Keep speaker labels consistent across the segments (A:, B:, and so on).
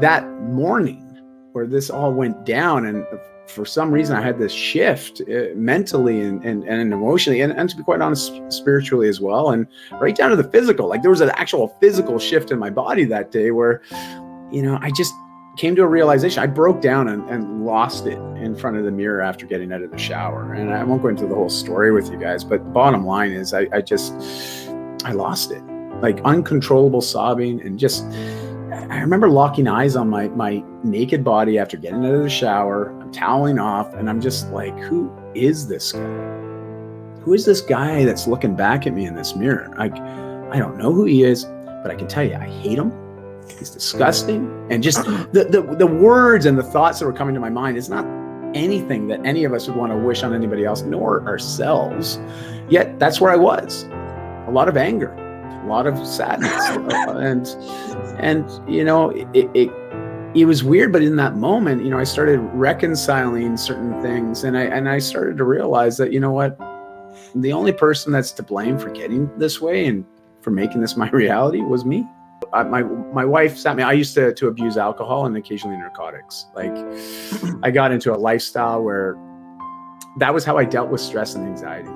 A: that morning where this all went down, and for some reason I had this shift mentally and emotionally, and to be quite honest, spiritually as well, and right down to the physical. Like there was an actual physical shift in my body that day where, I just came to a realization. I broke down and lost it in front of the mirror after getting out of the shower. And I won't go into the whole story with you guys, but bottom line is I lost it, like uncontrollable sobbing. And just, I remember locking eyes on my naked body after getting out of the shower. I'm toweling off and I'm just like, who is this guy? Who is this guy that's looking back at me in this mirror? I don't know who he is, but I can tell you, I hate him. He's disgusting. And just the words and the thoughts that were coming to my mind is not anything that any of us would want to wish on anybody else, nor ourselves. Yet that's where I was. A lot of anger, a lot of sadness. and it was weird, but in that moment, I started reconciling certain things, and I started to realize that, what, the only person that's to blame for getting this way and for making this my reality was me. My wife sat me. I used to abuse alcohol and occasionally narcotics. Like I got into a lifestyle where that was how I dealt with stress and anxiety.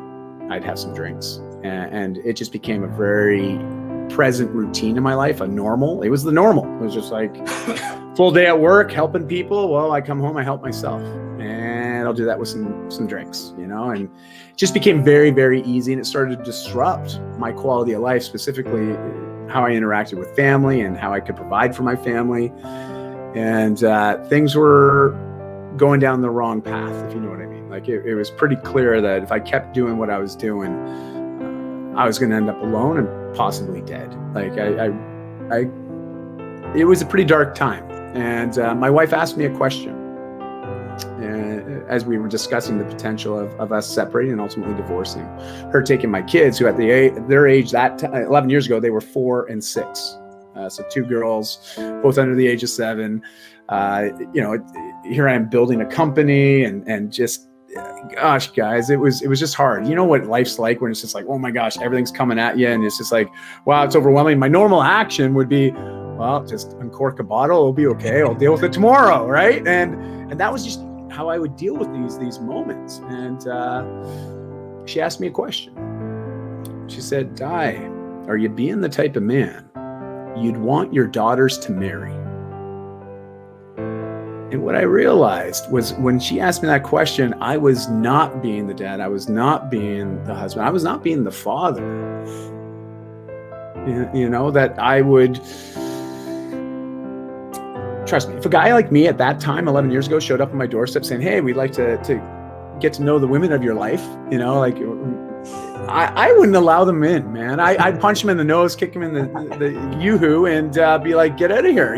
A: I'd have some drinks, and it just became a very present routine in my life. It was the normal. It was just like full day at work, helping people. Well, I come home, I help myself, and I'll do that with some drinks, and it just became very, very easy. And it started to disrupt my quality of life, specifically how I interacted with family and how I could provide for my family. And things were going down the wrong path, if you know what I mean. Like it was pretty clear that if I kept doing what I was doing, I was going to end up alone and possibly dead. Like it was a pretty dark time. And my wife asked me a question as we were discussing the potential of us separating and ultimately divorcing. Her taking my kids, who at their age, 11 years ago, they were 4 and 6. So 2 girls, both under the age of 7. Here I am building a company and just, gosh, guys, it was just hard. You know what life's like when it's just like, oh my gosh, everything's coming at you. And it's just like, wow, it's overwhelming. My normal action would be, well, just uncork a bottle. It'll be okay. I'll deal with it tomorrow. Right. And that was just how I would deal with these moments. And she asked me a question. She said, Dai, are you being the type of man you'd want your daughters to marry? And what I realized was when she asked me that question, I was not being the dad. I was not being the husband. I was not being the father. That I would... Trust me, if a guy like me at that time, 11 years ago, showed up on my doorstep saying, hey, we'd like to get to know the women of your life, I wouldn't allow them in, man. I'd punch him in the nose, kick him in the yoo-hoo, and be like, get out of here.